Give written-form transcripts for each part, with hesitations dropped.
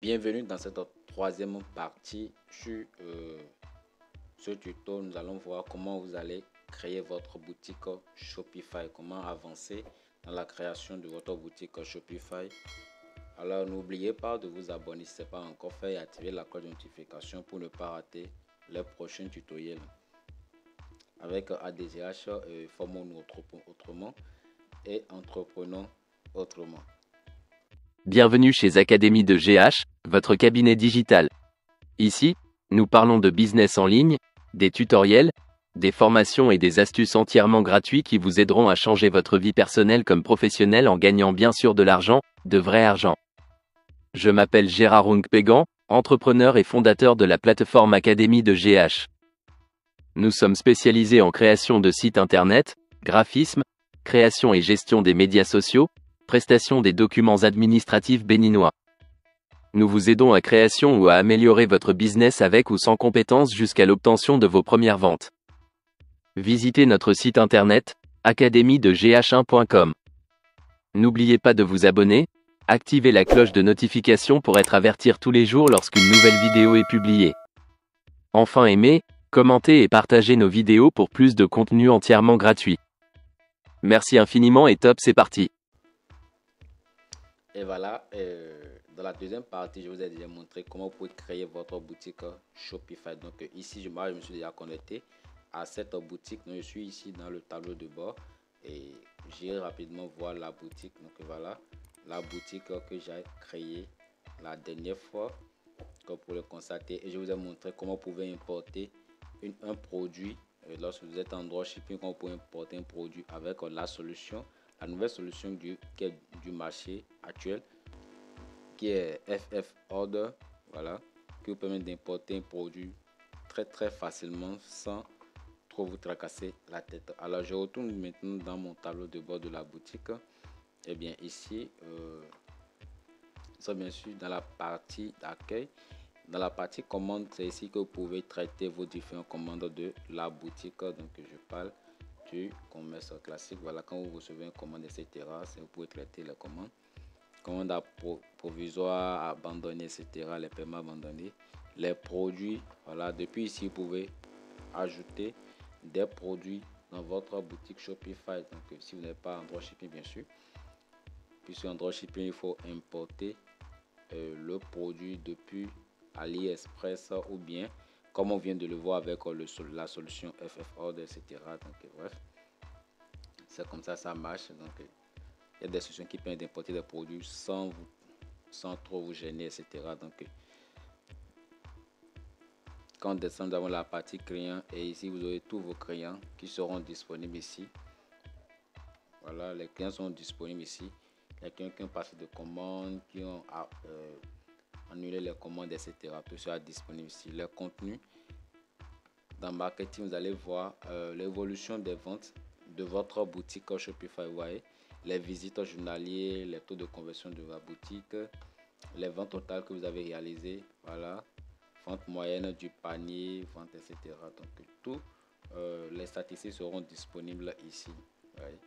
Bienvenue dans cette troisième partie sur ce tuto. Nous allons voir comment vous allez créer votre boutique Shopify, comment avancer dans la création de votre boutique Shopify. Alors n'oubliez pas de vous abonner si ce n'est pas encore fait et activer la cloche de notification pour ne pas rater les prochains tutoriels. Avec ADGH, formons-nous autrement et entreprenons autrement. Bienvenue chez Académie de GH, votre cabinet digital. Ici, nous parlons de business en ligne, des tutoriels, des formations et des astuces entièrement gratuits qui vous aideront à changer votre vie personnelle comme professionnelle en gagnant bien sûr de l'argent, de vrai argent. Je m'appelle Gérard Pégan, entrepreneur et fondateur de la plateforme Académie de GH. Nous sommes spécialisés en création de sites internet, graphisme, création et gestion des médias sociaux, prestation des documents administratifs béninois. Nous vous aidons à création ou à améliorer votre business avec ou sans compétences jusqu'à l'obtention de vos premières ventes. Visitez notre site internet, academie-de-gh1.com. N'oubliez pas de vous abonner, activez la cloche de notification pour être averti tous les jours lorsqu'une nouvelle vidéo est publiée. Enfin aimez, commentez et partagez nos vidéos pour plus de contenu entièrement gratuit. Merci infiniment et top, c'est parti. Et voilà, dans la deuxième partie, je vous ai déjà montré comment vous pouvez créer votre boutique Shopify. Donc ici, je me suis déjà connecté à cette boutique. Donc, je suis ici dans le tableau de bord et j'irai rapidement voir la boutique. Donc voilà, la boutique que j'ai créée la dernière fois, comme vous pouvez le constater. Et je vous ai montré comment vous pouvez importer un produit. Lorsque vous êtes en dropshipping, comment vous pouvez importer un produit avec la nouvelle solution du marché actuel qui est FF Order, voilà, qui vous permet d'importer un produit très facilement sans trop vous tracasser la tête. Alors je retourne maintenant dans mon tableau de bord de la boutique. Et bien ici, ça bien sûr dans la partie d'accueil. Dans la partie commande, c'est ici que vous pouvez traiter vos différentes commandes de la boutique. Donc je parle du commerce classique. Voilà, quand vous recevez une commande, etc., vous pouvez traiter les commandes. Commandes provisoires, abandonnées, etc., les paiements abandonnés, les produits. Voilà, depuis ici, vous pouvez ajouter des produits dans votre boutique Shopify. Donc, si vous n'êtes pas en dropshipping, bien sûr, puisque en dropshipping, il faut importer le produit depuis AliExpress ou bien, comme on vient de le voir avec la solution FF Order, etc. Donc, bref, c'est comme ça marche. Donc, il y a des solutions qui permettent d'importer des produits sans trop vous gêner, etc. Donc, quand on descend, nous avons la partie client et ici, vous aurez tous vos clients qui seront disponibles ici. Voilà, les clients sont disponibles ici. Les clients qui ont passé de commandes, qui ont annulé les commandes, etc. Tout sera disponible ici. Le contenu. Dans marketing, vous allez voir l'évolution des ventes de votre boutique Shopify. Vous voyez, les visites journaliers, les taux de conversion de la boutique, les ventes totales que vous avez réalisées, voilà, vente moyenne du panier, vente, etc. Donc, tous les statistiques seront disponibles ici. Ouais.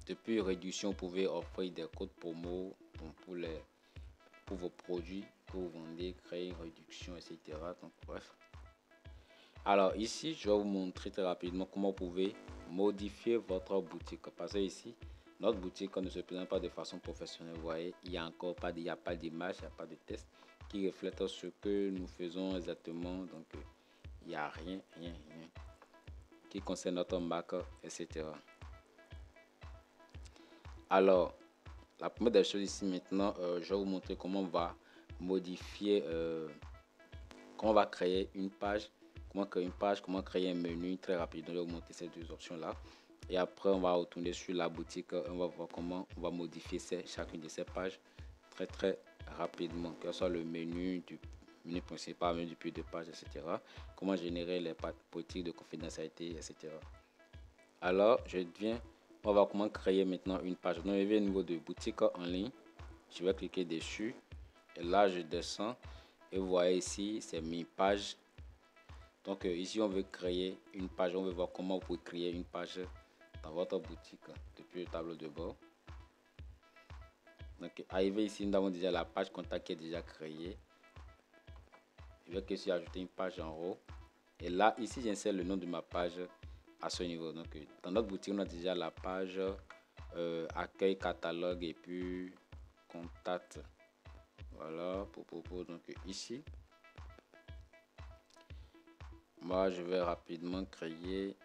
Depuis réduction, vous pouvez offrir des codes promo pour vos produits que vous vendez, créer une réduction, etc. Donc, bref. Alors ici, je vais vous montrer très rapidement comment vous pouvez modifier votre boutique. Parce que ici, notre boutique ne se présente pas de façon professionnelle. Vous voyez, il n'y a encore pas d'image, il n'y a pas de test qui reflète ce que nous faisons exactement. Donc, il n'y a rien qui concerne notre marque, etc. Alors, la première des choses ici maintenant, je vais vous montrer comment on va modifier, comment on va créer une page. Comment créer une page, comment créer un menu très rapidement. Je vais vous montrer ces deux options là. Et après, on va retourner sur la boutique. On va voir comment on va modifier chacune de ces pages très rapidement. Que ce soit le menu du menu principal, menu du plus de page, etc. Comment générer les politiques de confidentialité, etc. Alors, on va voir comment créer maintenant une page. Donc, je vais au niveau de boutique en ligne. Je vais cliquer dessus. Et là, je descends. Et vous voyez ici, c'est mes pages. Donc ici, on veut créer une page. On veut voir comment vous pouvez créer une page dans votre boutique depuis le tableau de bord. Donc, arrivé ici, nous avons déjà la page contact qui est déjà créée. Je vais que sur ajouter une page en haut. Et là, ici, j'insère le nom de ma page à ce niveau. Donc, dans notre boutique, on a déjà la page accueil, catalogue et puis contact. Voilà, donc ici, moi, je vais rapidement créer,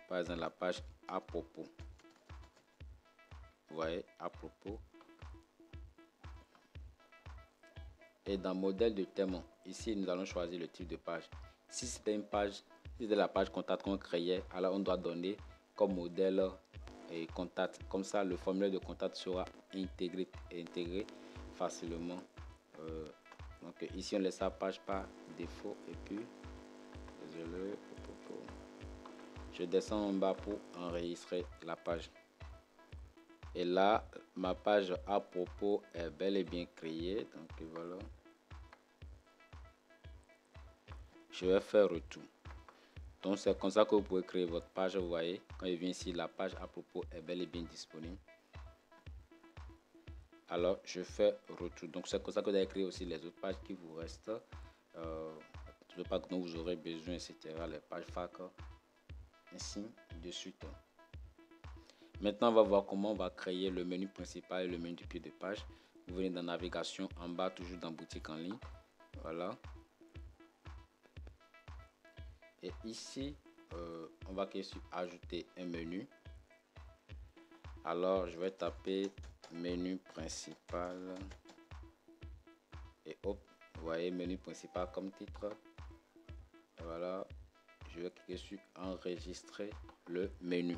par exemple, la page à propos. Vous voyez, à propos. Et dans modèle de thème, ici, nous allons choisir le type de page. Si c'était une page, si c'était la page contact qu'on créait, alors on doit donner comme modèle et contact. Comme ça, le formulaire de contact sera intégré facilement. Donc ici, on laisse la page par défaut. Et puis, désolé, je descends en bas pour enregistrer la page. Et là, ma page à propos est bel et bien créée. Donc voilà. Je vais faire retour. Donc c'est comme ça que vous pouvez créer votre page. Vous voyez, quand je viens ici, la page à propos est bel et bien disponible. Alors je fais retour. Donc c'est comme ça que vous allez créer aussi les autres pages qui vous restent. Je veux pas que vous aurez besoin, etc. Les pages FAQ, ainsi de suite. Maintenant, on va voir comment on va créer le menu principal et le menu du pied de page. Vous venez dans navigation en bas, toujours dans boutique en ligne. Voilà. Et ici, on va cliquer sur ajouter un menu. Alors, je vais taper menu principal. Et hop, vous voyez menu principal comme titre. Et voilà, je vais cliquer sur enregistrer le menu.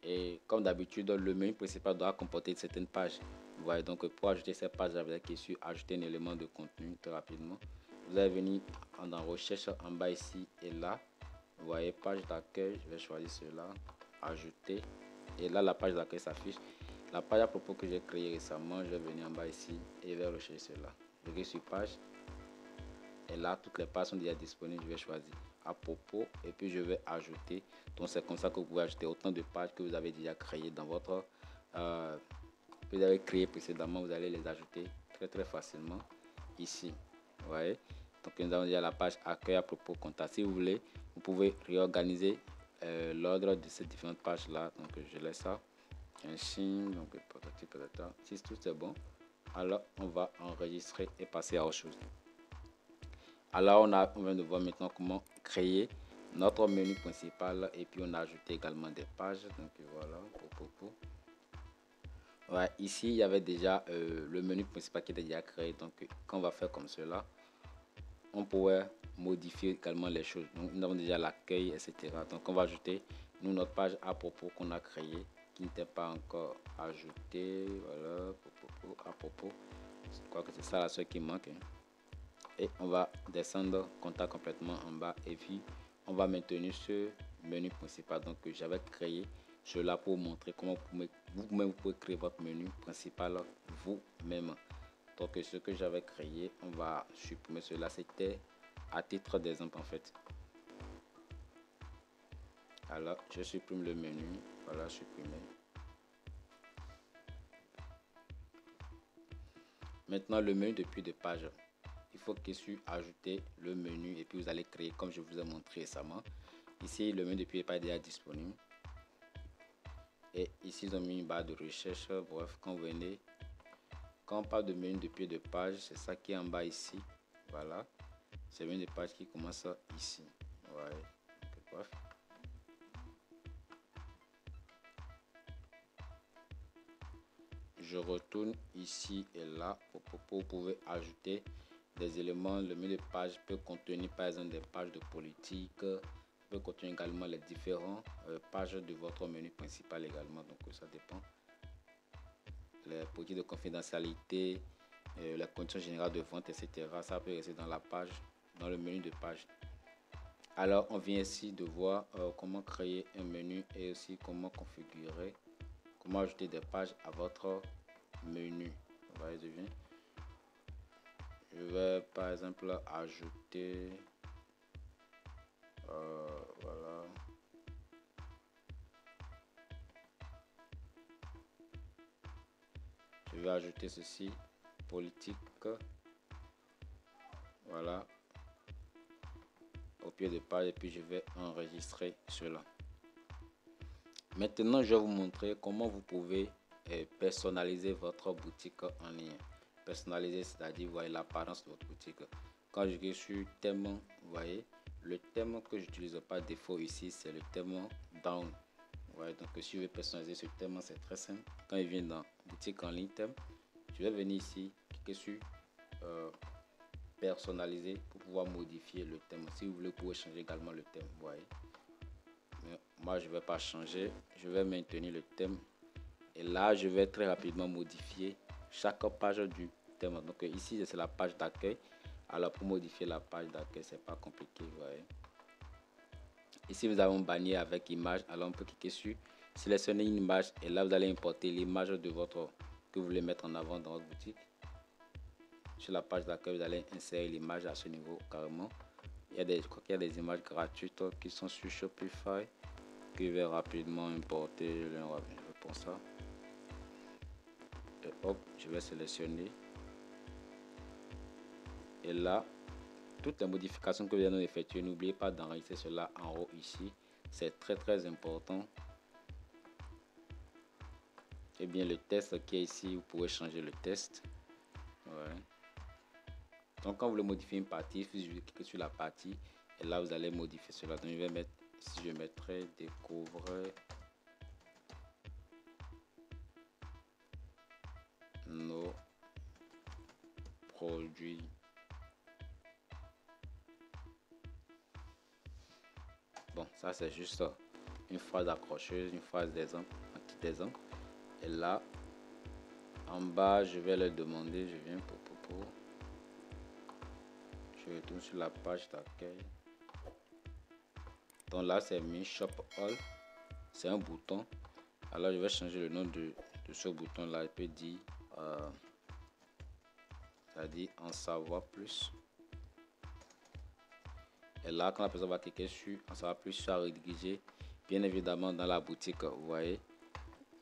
Et comme d'habitude, le menu principal doit comporter certaines pages. Vous voyez, donc pour ajouter cette page, vous allez cliquer sur ajouter un élément de contenu très rapidement. Vous allez venir en recherche en bas ici et là. Vous voyez page d'accueil, je vais choisir cela, ajouter. Et là, la page d'accueil s'affiche. La page à propos que j'ai créée récemment, je vais venir en bas ici et je vais rechercher cela. Je clique sur page. Et là, toutes les pages sont déjà disponibles. Je vais choisir à propos et puis je vais ajouter. Donc c'est comme ça que vous pouvez ajouter autant de pages que vous avez déjà créées dans votre que vous avez créé précédemment. Vous allez les ajouter très facilement ici. Vous voyez. Donc nous avons déjà la page accueil à propos contact. Si vous voulez, vous pouvez réorganiser l'ordre de ces différentes pages là. Donc je laisse ça ainsi. Donc si tout est bon, alors on va enregistrer et passer à autre chose. Alors on vient de voir maintenant comment créer notre menu principal et puis on a ajouté également des pages. Donc voilà. Ouais, ici il y avait déjà le menu principal qui était déjà créé. Donc quand on va faire comme cela, on pourrait modifier également les choses. Donc nous avons déjà l'accueil, etc. Donc on va ajouter notre page à propos qu'on a créée qui n'était pas encore ajoutée. Voilà, à propos. Je crois que c'est ça la seule qui manque. Et on va descendre contact complètement en bas et puis on va maintenir ce menu principal. Donc j'avais créé cela pour vous montrer comment vous-même vous pouvez créer votre menu principal vous-même. Donc ce que j'avais créé, on va supprimer cela. C'était à titre d'exemple en fait. Alors je supprime le menu. Voilà, supprimer. Maintenant le menu depuis de page. Il faut que sur ajouter le menu et puis vous allez créer comme je vous ai montré récemment. Ici le menu depuis n'est pas déjà disponible. Et ici ils ont mis une barre de recherche. Bref, quand on parle de menu de pied de page, c'est ça qui est en bas ici. Voilà. C'est le menu de page qui commence ici. Ouais. Bref. Je retourne ici et là. Vous pouvez ajouter des éléments. Le menu de page peut contenir par exemple des pages de politique. Peut contenir également les différentes pages de votre menu principal également. Donc ça dépend. Les politiques de confidentialité, les conditions générales de vente, etc. Ça peut rester dans la page, dans le menu de page. Alors on vient ici de voir comment créer un menu et aussi comment configurer, comment ajouter des pages à votre menu. Je vais par exemple ajouter voilà. Je vais ajouter ceci, politique, voilà, au pied de page, et puis je vais enregistrer cela. Maintenant, je vais vous montrer comment vous pouvez personnaliser votre boutique en ligne. Personnaliser, c'est-à-dire, vous voyez l'apparence de votre boutique. Quand je clique sur thème, vous voyez, le thème que j'utilise par défaut ici, c'est le thème Down. Ouais, donc si je veux personnaliser ce thème, c'est très simple. Quand il vient dans boutique en ligne thème, je vais venir ici, cliquer sur personnaliser pour pouvoir modifier le thème. Si vous voulez, vous pouvez changer également le thème. Vous voyez. Mais moi, je ne vais pas changer. Je vais maintenir le thème. Et là, je vais très rapidement modifier chaque page du thème. Donc ici, c'est la page d'accueil. Alors pour modifier la page d'accueil, c'est pas compliqué. Vous voyez. Ici, vous avez un bannière avec image. Alors on peut cliquer sur sélectionner une image. Et là, vous allez importer l'image de votre que vous voulez mettre en avant dans votre boutique. Sur la page d'accueil, vous allez insérer l'image à ce niveau carrément. Je crois qu'il y a des images gratuites qui sont sur Shopify que je vais rapidement importer. Je pense ça. Et hop, je vais sélectionner. Et là, toutes les modifications que nous allons effectuer, n'oubliez pas d'enregistrer cela en haut ici. C'est très important. Et bien le test qui est ici, vous pouvez changer le test. Ouais. Donc quand vous voulez modifier une partie, je vais cliquer sur la partie et là vous allez modifier cela. Donc je vais mettre, si je mettrai découvrir nos produits. Bon, ça c'est juste une phrase accrocheuse, une phrase d'exemple, un petit exemple. Et là, en bas, je vais leur demander, je viens pour. Je retourne sur la page d'accueil. Donc là, c'est mis Shop All. C'est un bouton. Alors, je vais changer le nom de ce bouton-là. Il peut dire, c'est-à-dire en savoir plus. Et là, quand la personne va cliquer sur en savoir plus, ça va rediriger. Bien évidemment, dans la boutique, vous voyez,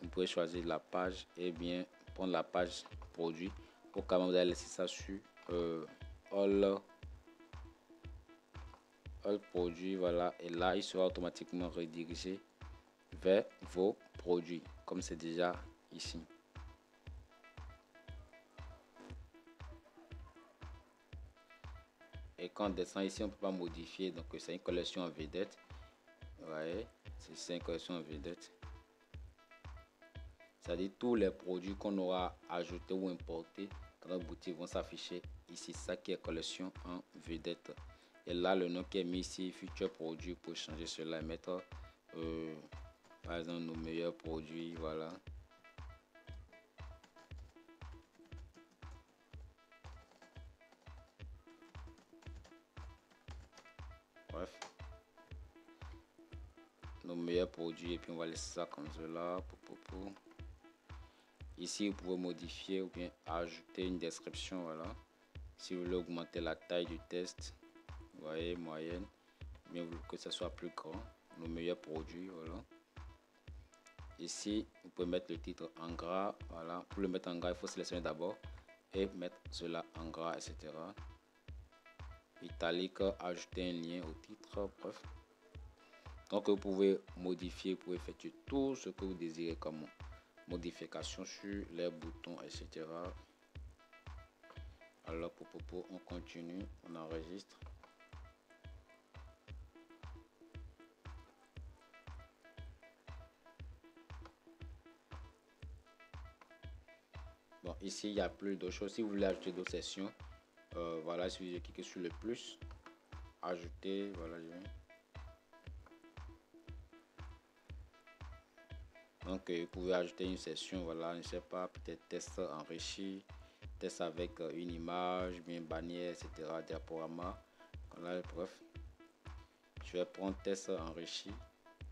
vous pouvez choisir la page et bien prendre la page produit. Pour quand même, vous allez laisser ça sur All produits, voilà, et là il sera automatiquement redirigé vers vos produits comme c'est déjà ici. Et quand on descend ici, on peut pas modifier, donc c'est une collection en vedette. Vous voyez, c'est une collection en vedette, c'est-à-dire tous les produits qu'on aura ajouté ou importé dans notre boutique vont s'afficher ici. Ça qui est collection en vedette. Et là, le nom qui est mis ici, futur produit, pour changer cela et mettre, par exemple, nos meilleurs produits, voilà. Bref. Nos meilleurs produits, et puis on va laisser ça comme cela. Ici, vous pouvez modifier ou bien ajouter une description, voilà. Si vous voulez augmenter la taille du test, vous voyez, moyenne, bien vous voulez que ce soit plus grand, nos meilleurs produits, voilà. Ici, vous pouvez mettre le titre en gras, voilà. Pour le mettre en gras, il faut sélectionner d'abord et mettre cela en gras, etc. Italique, ajouter un lien au titre, bref. Donc vous pouvez modifier, vous pouvez effectuer tout ce que vous désirez comme modification sur les boutons, etc. Alors on continue, on enregistre. Bon, ici il y a plus d'autres choses. Si vous voulez ajouter d'autres sessions, voilà, si vous cliquez sur le plus, ajouter, voilà, je viens. Donc vous pouvez ajouter une session, voilà, je ne sais pas, peut-être test enrichi, test avec une image, bien bannière, etc., diaporama. Voilà, bref, je vais prendre test enrichi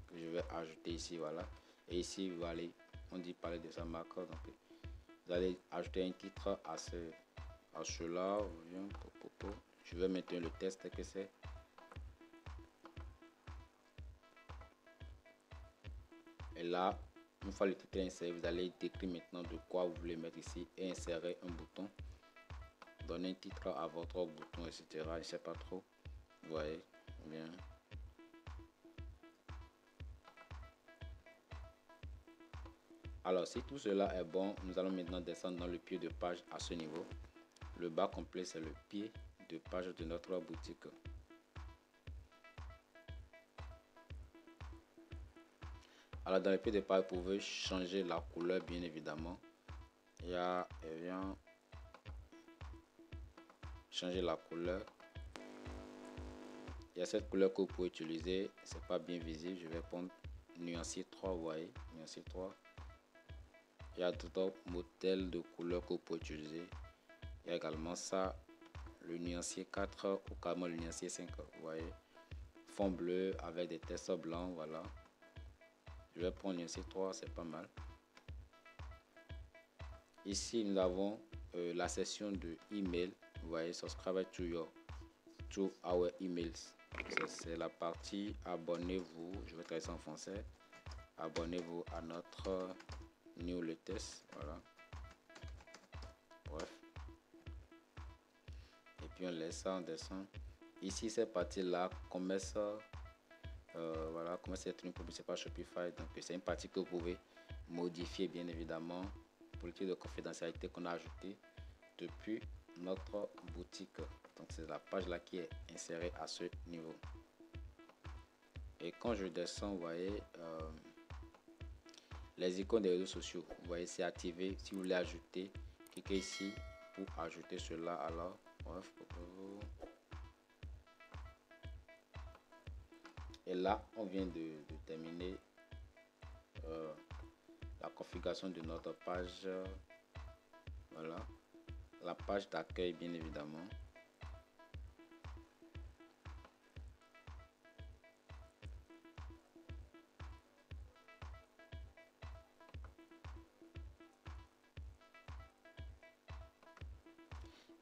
que je vais ajouter ici, voilà. Et ici vous allez, on dit parler de sa marque, donc vous allez ajouter un titre à cela. Je vais maintenir le test que c'est. Et là, Une fois le titre inséré, vous allez décrire maintenant de quoi vous voulez mettre ici et insérer un bouton. Donner un titre à votre bouton, etc. Je ne sais pas trop. Vous voyez bien. Alors, si tout cela est bon, nous allons maintenant descendre dans le pied de page à ce niveau. Le bas complet, c'est le pied de page de notre boutique. Alors, dans le pied de page, vous pouvez changer la couleur, bien évidemment. Il y a changer la couleur. Il y a cette couleur que vous pouvez utiliser. C'est pas bien visible. Je vais prendre nuancier 3, vous voyez, nuancier 3. Il y a d'autres modèles de couleurs que vous pouvez utiliser. Il y a également ça, le nuancier 4 ou carrément le nuancier 5, vous voyez. Fond bleu avec des textes blancs, voilà. Je vais prendre le nuancier 3, c'est pas mal. Ici, nous avons la section de email. Vous voyez, subscribe to our emails. C'est la partie abonnez-vous. Je vais traduire ça en français. Abonnez-vous à notre newsletter. Voilà. Bref. Et puis on laisse ça, on descend. Ici, cette partie-là, commerce. Voilà, comment c'est une publicité par Shopify. Donc, c'est une partie que vous pouvez modifier, bien évidemment. Politique de confidentialité qu'on a ajouté depuis notre boutique. Donc, c'est la page là qui est insérée à ce niveau. Et quand je descends, vous voyez les icônes des réseaux sociaux. Vous voyez, c'est activé. Si vous voulez ajouter, cliquez ici pour ajouter cela. Alors, bref, et là, on vient de terminer la configuration de notre page. Voilà, la page d'accueil, bien évidemment.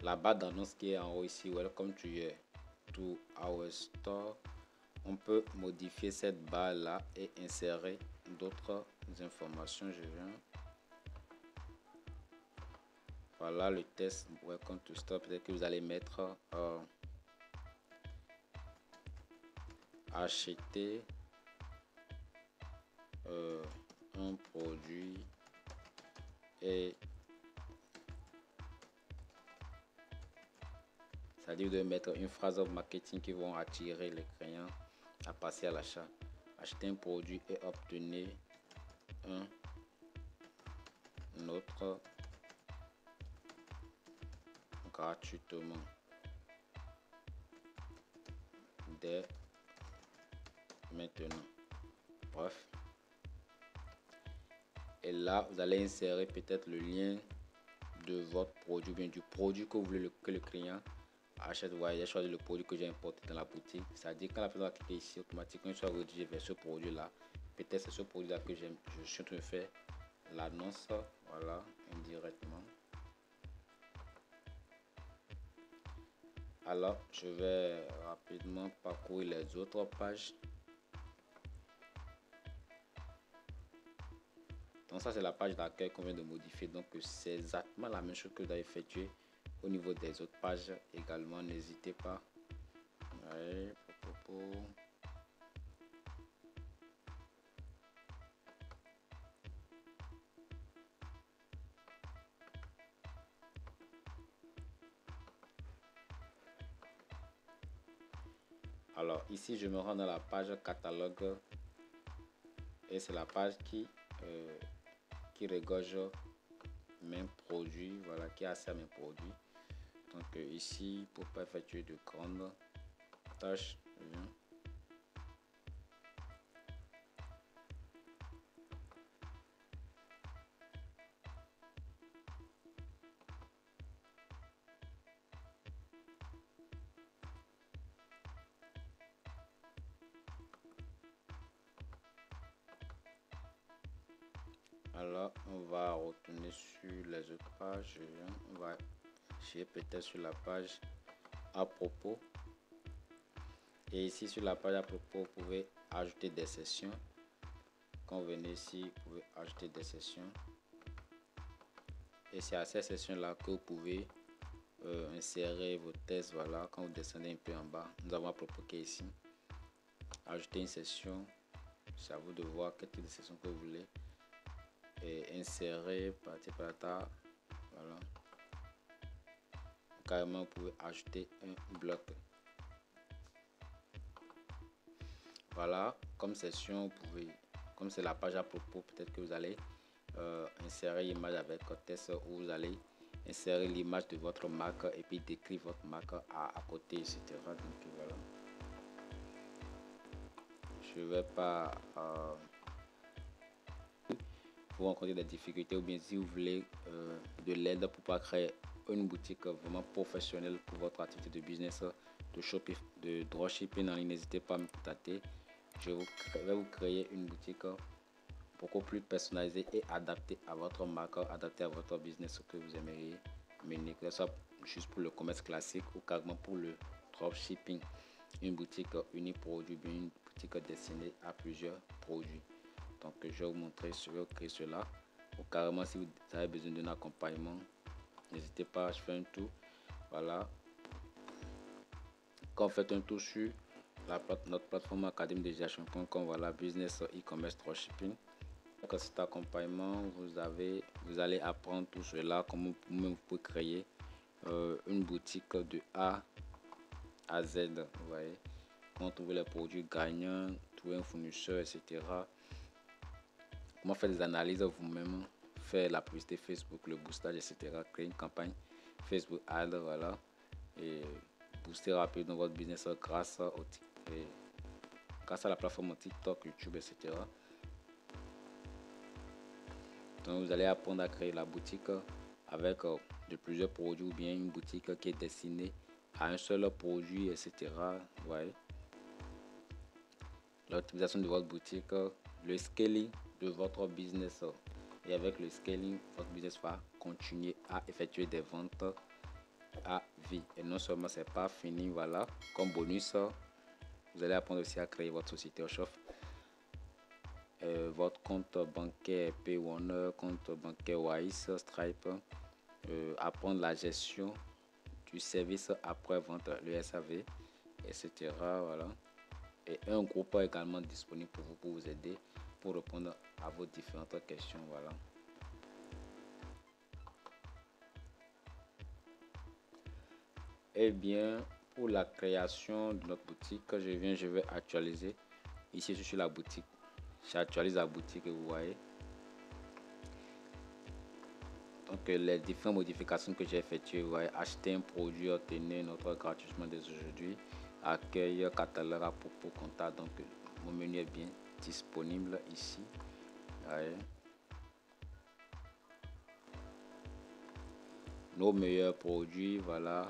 La barre d'annonce qui est en haut ici, welcome to our store. On peut modifier cette barre là et insérer d'autres informations. Je viens. Voilà le test welcome to store. Peut-être que vous allez mettre acheter un produit et c'est-à-dire de mettre une phrase de marketing qui vont attirer les clients à passer à l'achat. Acheter un produit et obtenir un autre gratuitement dès maintenant. Bref. Et là, vous allez insérer peut-être le lien de votre produit, bien du produit que vous voulez que le client achète. Vous voyez, j'ai choisi le produit que j'ai importé dans la boutique. C'est-à-dire quand la personne va cliquer ici, automatiquement, il sera redirigé vers ce produit-là. Peut-être c'est ce produit-là que je suis en train de faire l'annonce, voilà, indirectement. Alors, je vais rapidement parcourir les autres pages. Donc ça, c'est la page d'accueil qu'on vient de modifier. Donc c'est exactement la même chose que vous avez effectué au niveau des autres pages également. N'hésitez pas. Ouais, alors ici, je me rends dans la page catalogue et c'est la page qui regorge mes produits, voilà, qui a accès à mes produits. Donc ici, pour pas effectuer de grandes tâches, alors on va retourner sur les autres pages. On va chercher peut-être sur la page à propos. Et ici sur la page à propos, vous pouvez ajouter des sessions. Quand vous venez ici, vous pouvez ajouter des sessions. Et c'est à ces sessions-là que vous pouvez insérer vos tests. Voilà, quand vous descendez un peu en bas, nous avons approprié ici. Ajouter une session. C'est à vous de voir quel type de session que vous voulez. Et insérer partie par ta. Voilà. Carrément, vous pouvez ajouter un bloc. Voilà, comme session, vous pouvez, comme c'est la page à propos, peut-être que vous allez insérer l'image avec test où vous allez insérer l'image de votre marque et puis décrire votre marque à côté, etc. Donc voilà. Je ne vais pas vous rencontrer des difficultés ou bien si vous voulez de l'aide pour pouvoir créer une boutique vraiment professionnelle pour votre activité de business, de shopping, de dropshipping en ligne, n'hésitez pas à me contacter. Je vais vous créer une boutique beaucoup plus personnalisée et adaptée à votre marque, adaptée à votre business que vous aimeriez mener, que ce soit juste pour le commerce classique ou carrément pour le dropshipping. Une boutique unique produit, bien une boutique destinée à plusieurs produits. Donc je vais vous montrer, je vais créer cela. Ou carrément si vous avez besoin d'un accompagnement, n'hésitez pas, je fais un tour. Voilà. Quand vous faites un tour sur notre plateforme académie de GH.com, voilà, business e-commerce dropshipping. Avec cet accompagnement, vous allez apprendre tout cela, comment vous pouvez créer une boutique de A à Z. Vous voyez, comment trouver les produits gagnants, trouver un fournisseur, etc. Comment faire des analyses vous-même, faire la publicité Facebook, le boostage, etc. Créer une campagne Facebook Ad, voilà, et booster rapidement votre business grâce à la plateforme TikTok, YouTube, etc. Donc vous allez apprendre à créer la boutique avec de plusieurs produits ou bien une boutique qui est destinée à un seul produit, etc. Ouais. L'optimisation de votre boutique, le scaling de votre business. Et avec le scaling, votre business va continuer à effectuer des ventes à vie. Et non seulement c'est pas fini, voilà. Comme bonus, vous allez apprendre aussi à créer votre société au chef. Votre compte bancaire Payone, compte bancaire Wise, Stripe, apprendre la gestion du service après vente, le SAV, etc. Voilà. Et un groupe également disponible pour vous aider pour répondre à vos différentes questions. Voilà. Et bien, pour la création de notre boutique, je vais actualiser. Ici, je suis la boutique. J'actualise la boutique, vous voyez. Donc, les différentes modifications que j'ai effectuées, vous voyez, acheter un produit, obtenir notre gratuitement dès aujourd'hui, accueil, catalogue à propos, contact. Donc, mon menu est bien disponible ici. Voyez. Nos meilleurs produits, voilà.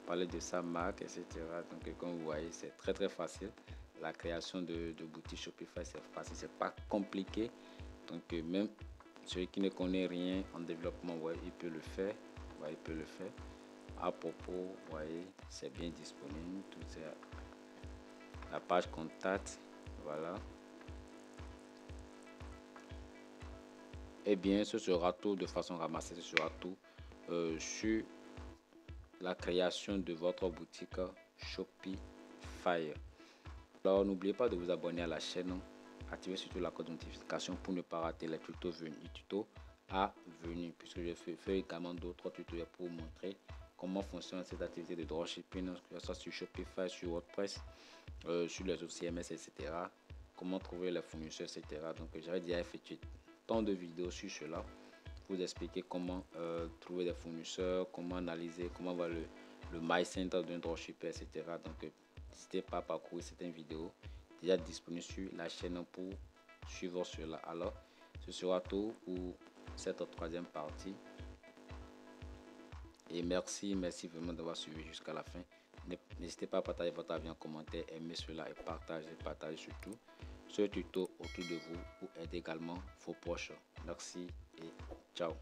Parler de sa marque, etc. Donc, comme vous voyez, c'est très facile. La création de boutique Shopify, c'est facile, c'est pas compliqué. Donc, même celui qui ne connaît rien en développement, ouais, il peut le faire. Ouais, il peut le faire. À propos, vous voyez, c'est bien disponible. Tout c'est la page contact, voilà. Et bien, ce sera tout de façon ramassée, ce sera tout sur la création de votre boutique Shopify. Alors, n'oubliez pas de vous abonner à la chaîne, activez surtout la cloche de notification pour ne pas rater les tutos à venir, puisque je fais également d'autres tutos pour vous montrer comment fonctionne cette activité de dropshipping, que ce soit sur Shopify, sur WordPress, sur les autres CMS, etc. Comment trouver les fournisseurs, etc. Donc, j'avais déjà effectué tant de vidéos sur cela pour vous expliquer comment trouver des fournisseurs, comment analyser, comment voir le My Center d'un dropshipper, etc. Donc, n'hésitez pas à parcourir certaines vidéos déjà disponibles sur la chaîne pour suivre cela. Alors, ce sera tout pour cette troisième partie. Et merci vraiment d'avoir suivi jusqu'à la fin. N'hésitez pas à partager votre avis en commentaire, aimer cela et partagez surtout ce tuto autour de vous pour aider également vos proches. Merci et ciao.